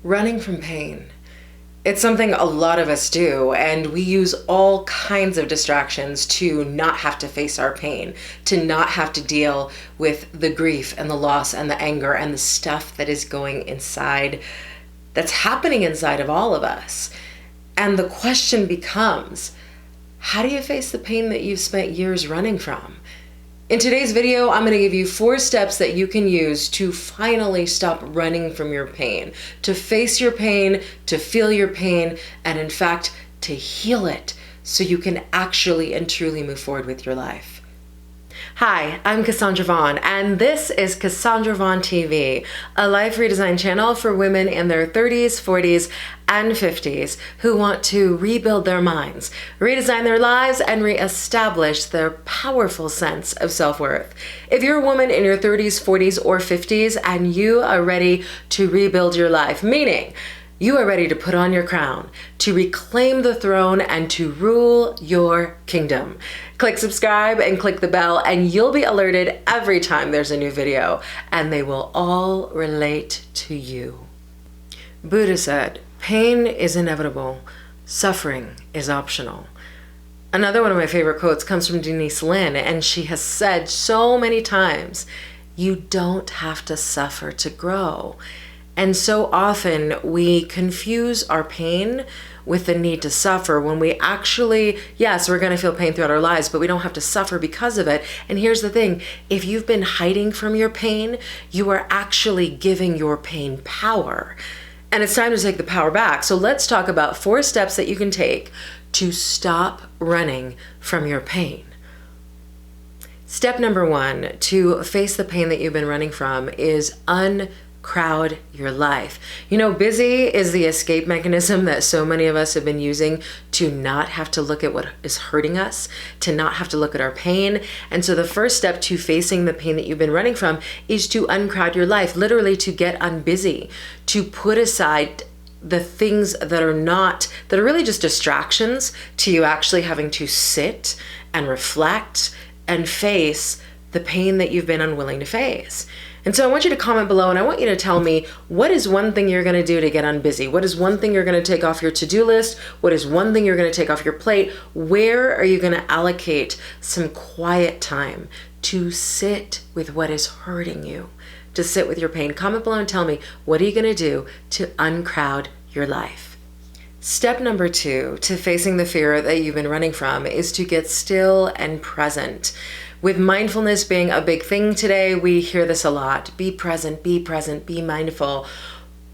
Running from pain. It's something a lot of us do, and we use all kinds of distractions to not have to face our pain, to not have to deal with the grief and the loss and the anger and the stuff that is going inside, that's happening inside of all of us. And the question becomes, how do you face the pain that you've spent years running from? In today's video, I'm going to give you 4 steps that you can use to finally stop running from your pain, to face your pain, to feel your pain, and in fact, to heal it so you can actually and truly move forward with your life. Hi, I'm Cassandra Vaughn, and this is Cassandra Vaughn TV, a life redesign channel for women in their 30s, 40s, and 50s who want to rebuild their minds, redesign their lives, and reestablish their powerful sense of self-worth. If you're a woman in your 30s, 40s, or 50s, and you are ready to rebuild your life, meaning you are ready to put on your crown, to reclaim the throne, and to rule your kingdom, click subscribe and click the bell, and you'll be alerted every time there's a new video, and they will all relate to you. Buddha said, "Pain is inevitable, suffering is optional." Another one of my favorite quotes comes from Denise Lynn, and she has said so many times, "You don't have to suffer to grow." And so often we confuse our pain with the need to suffer when we actually, yes, we're going to feel pain throughout our lives, but we don't have to suffer because of it. And here's the thing, if you've been hiding from your pain, you are actually giving your pain power. And it's time to take the power back. So let's talk about 4 steps that you can take to stop running from your pain. Step number 1 to face the pain that you've been running from is crowd your life. You know, busy is the escape mechanism that so many of us have been using to not have to look at what is hurting us, to not have to look at our pain. And so the first step to facing the pain that you've been running from is to uncrowd your life, literally to get unbusy, to put aside the things that are really just distractions to you actually having to sit and reflect and face the pain that you've been unwilling to face. And so I want you to comment below, and I want you to tell me, what is one thing you're going to do to get unbusy? What is one thing you're going to take off your to-do list? What is one thing you're going to take off your plate? Where are you going to allocate some quiet time to sit with what is hurting you, to sit with your pain? Comment below and tell me, what are you going to do to uncrowd your life? Step number 2 to facing the fear that you've been running from is to get still and present. With mindfulness being a big thing today, we hear this a lot. Be present, be mindful.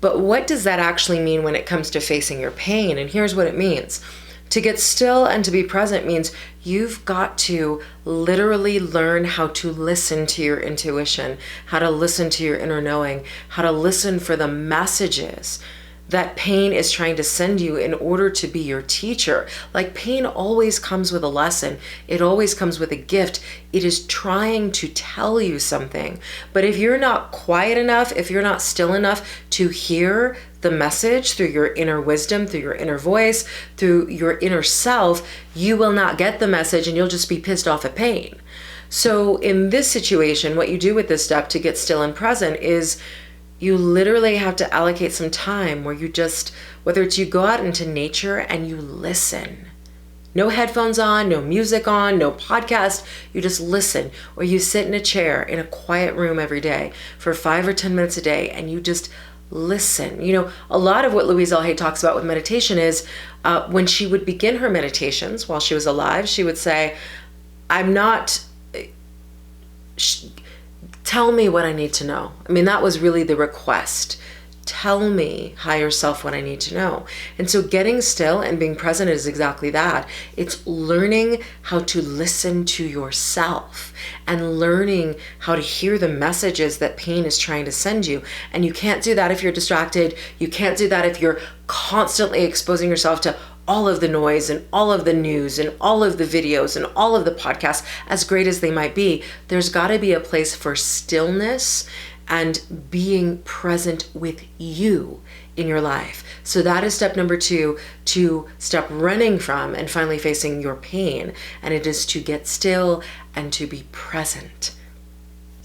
But what does that actually mean when it comes to facing your pain? And here's what it means. To get still and to be present means you've got to literally learn how to listen to your intuition, how to listen to your inner knowing, how to listen for the messages that pain is trying to send you in order to be your teacher. Like, pain always comes with a lesson. It always comes with a gift. It is trying to tell you something. But if you're not quiet enough, if you're not still enough to hear the message through your inner wisdom, through your inner voice, through your inner self, you will not get the message and you'll just be pissed off at pain. So in this situation, what you do with this step to get still and present is you literally have to allocate some time where you just, whether it's you go out into nature and you listen. No headphones on, no music on, no podcast. You just listen. Or you sit in a chair in a quiet room every day for 5 or 10 minutes a day and you just listen. You know, a lot of what Louise L. Hay talks about with meditation is when she would begin her meditations while she was alive, she would say, tell me what I need to know. I mean, that was really the request. Tell me, higher self, what I need to know. And so getting still and being present is exactly that. It's learning how to listen to yourself and learning how to hear the messages that pain is trying to send you. And you can't do that if you're distracted. You can't do that if you're constantly exposing yourself to all of the noise and all of the news and all of the videos and all of the podcasts, as great as they might be. There's got to be a place for stillness and being present with you in your life. So that is step number 2, to stop running from and finally facing your pain. And it is to get still and to be present.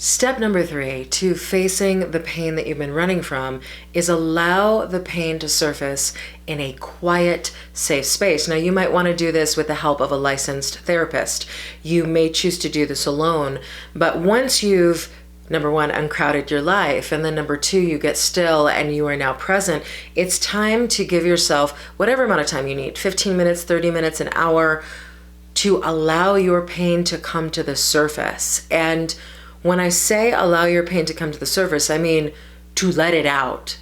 Step number 3 to facing the pain that you've been running from is allow the pain to surface in a quiet, safe space. Now, you might want to do this with the help of a licensed therapist. You may choose to do this alone, but once you've, number 1, uncrowded your life, and then number 2, you get still and you are now present, it's time to give yourself whatever amount of time you need, 15 minutes, 30 minutes, an hour, to allow your pain to come to the surface. And when I say allow your pain to come to the surface, I mean to let it out.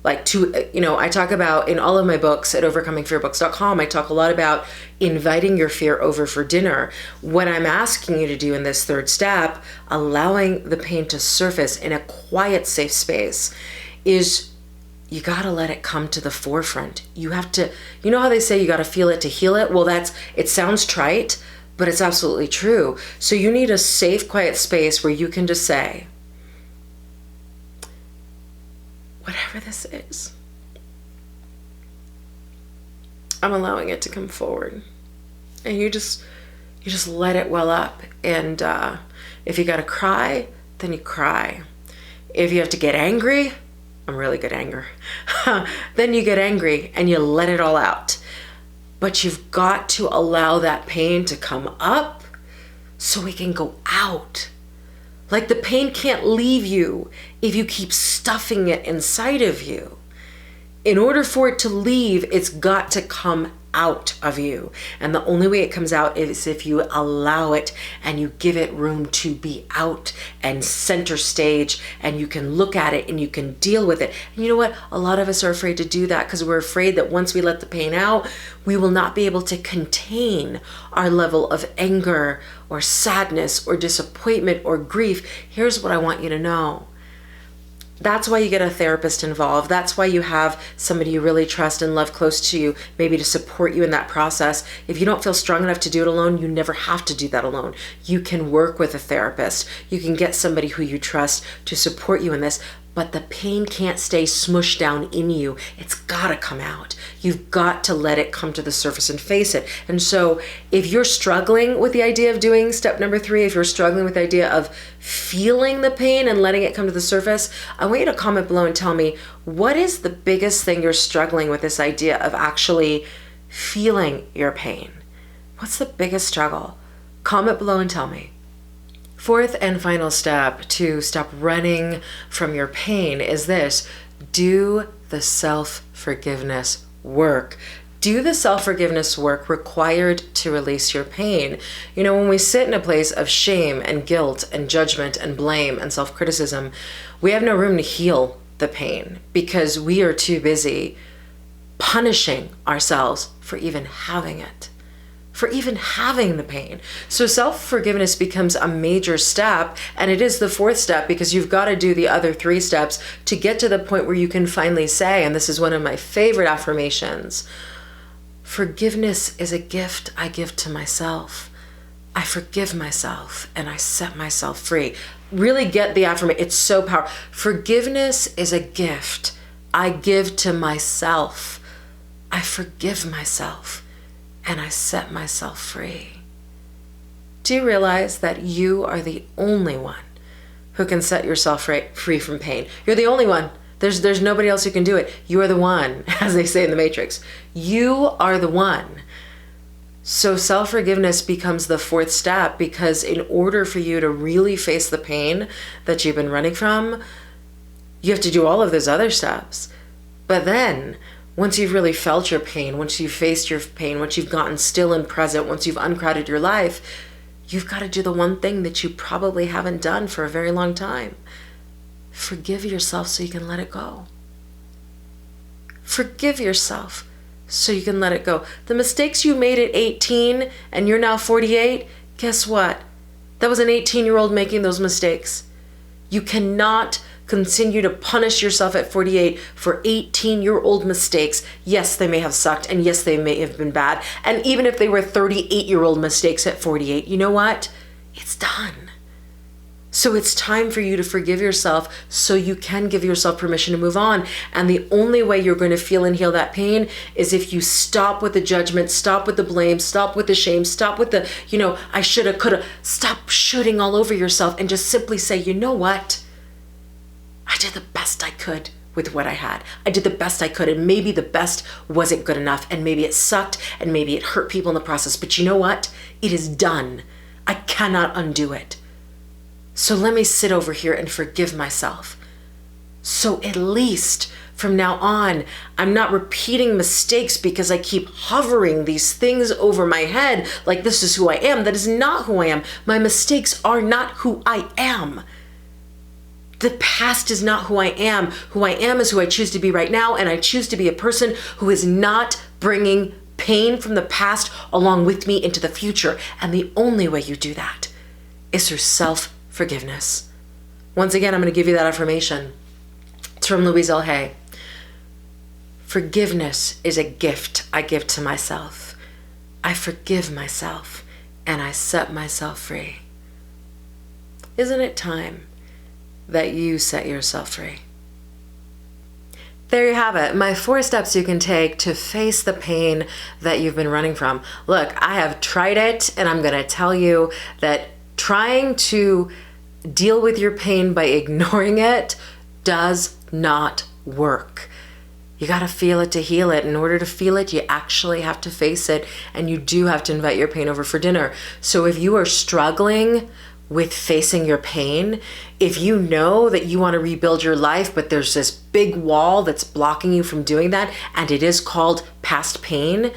Like I talk about in all of my books at overcomingfearbooks.com, I talk a lot about inviting your fear over for dinner. What I'm asking you to do in this 3rd step, allowing the pain to surface in a quiet, safe space, is you got to let it come to the forefront. You have to, you know how they say you got to feel it to heal it? Well, it sounds trite, but it's absolutely true. So you need a safe, quiet space where you can just say, whatever this is, I'm allowing it to come forward. And you just let it well up. And if you gotta cry, then you cry. If you have to get angry, I'm really good at anger, then you get angry and you let it all out. But you've got to allow that pain to come up so it can go out. Like the pain can't leave you if you keep stuffing it inside of you. In order for it to leave, it's got to come out of you. And the only way it comes out is if you allow it and you give it room to be out and center stage, and you can look at it and you can deal with it. And you know what? A lot of us are afraid to do that because we're afraid that once we let the pain out, we will not be able to contain our level of anger or sadness or disappointment or grief. Here's what I want you to know. That's why you get a therapist involved. That's why you have somebody you really trust and love close to you, maybe to support you in that process. If you don't feel strong enough to do it alone, you never have to do that alone. You can work with a therapist. You can get somebody who you trust to support you in this. But the pain can't stay smushed down in you. It's gotta come out. You've got to let it come to the surface and face it. And so if you're struggling with the idea of doing step number 3, if you're struggling with the idea of feeling the pain and letting it come to the surface, I want you to comment below and tell me, what is the biggest thing you're struggling with this idea of actually feeling your pain? What's the biggest struggle? Comment below and tell me. 4th and final step to stop running from your pain is this: do the self-forgiveness work. Do the self-forgiveness work required to release your pain. You know, when we sit in a place of shame and guilt and judgment and blame and self-criticism, we have no room to heal the pain because we are too busy punishing ourselves for even having it, for even having the pain. So self-forgiveness becomes a major step, and it is the 4th step because you've got to do the other 3 steps to get to the point where you can finally say, and this is one of my favorite affirmations, forgiveness is a gift I give to myself. I forgive myself and I set myself free. Really get the affirmation. It's so powerful. Forgiveness is a gift I give to myself. I forgive myself and I set myself free. Do you realize that you are the only one who can set yourself free from pain? You're the only one. There's nobody else who can do it. You are the one, as they say in the Matrix. You are the one. So self-forgiveness becomes the 4th step because in order for you to really face the pain that you've been running from, you have to do all of those other steps. But then, once you've really felt your pain, once you've faced your pain, once you've gotten still and present, once you've uncrowded your life, you've got to do the one thing that you probably haven't done for a very long time. Forgive yourself so you can let it go. Forgive yourself so you can let it go. The mistakes you made at 18 and you're now 48, guess what? That was an 18-year-old making those mistakes. You cannot continue to punish yourself at 48 for 18-year-old mistakes. Yes, they may have sucked, and yes, they may have been bad. And even if they were 38-year-old mistakes at 48, you know what? It's done. So it's time for you to forgive yourself so you can give yourself permission to move on. And the only way you're going to feel and heal that pain is if you stop with the judgment, stop with the blame, stop with the shame, stop with the, I shoulda, coulda. Stop shooting all over yourself and just simply say, you know what? I did the best I could with what I had. I did the best I could, and maybe the best wasn't good enough, and maybe it sucked, and maybe it hurt people in the process. But you know what? It is done. I cannot undo it. So let me sit over here and forgive myself. So at least from now on, I'm not repeating mistakes because I keep hovering these things over my head like this is who I am. That is not who I am. My mistakes are not who I am. The past is not who I am. Who I am is who I choose to be right now, and I choose to be a person who is not bringing pain from the past along with me into the future. And the only way you do that is through self-forgiveness. Once again, I'm going to give you that affirmation. It's from Louise L. Hay. Forgiveness is a gift I give to myself. I forgive myself and I set myself free. Isn't it time that you set yourself free? There you have it, my 4 steps you can take to face the pain that you've been running from. Look, I have tried it, and I'm gonna tell you that trying to deal with your pain by ignoring it does not work. You gotta feel it to heal it. In order to feel it, you actually have to face it, and you do have to invite your pain over for dinner. So if you are struggling with facing your pain, if you know that you want to rebuild your life, but there's this big wall that's blocking you from doing that, and it is called past pain,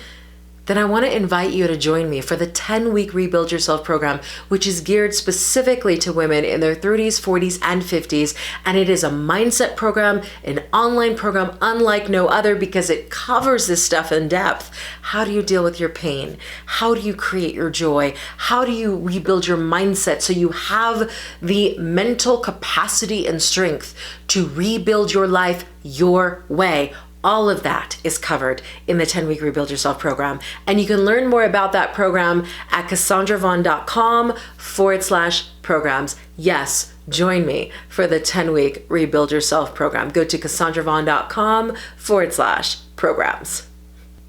then I want to invite you to join me for the 10-week Rebuild Yourself program, which is geared specifically to women in their 30s, 40s, and 50s. And it is a mindset program, an online program unlike no other, because it covers this stuff in depth. How do you deal with your pain? How do you create your joy? How do you rebuild your mindset so you have the mental capacity and strength to rebuild your life your way? All of that is covered in the 10-week Rebuild Yourself program. And you can learn more about that program at CassandraVaughn.com/programs. Yes, join me for the 10-week Rebuild Yourself program. Go to CassandraVaughn.com/programs.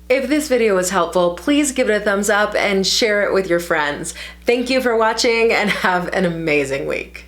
If this video was helpful, please give it a thumbs up and share it with your friends. Thank you for watching, and have an amazing week.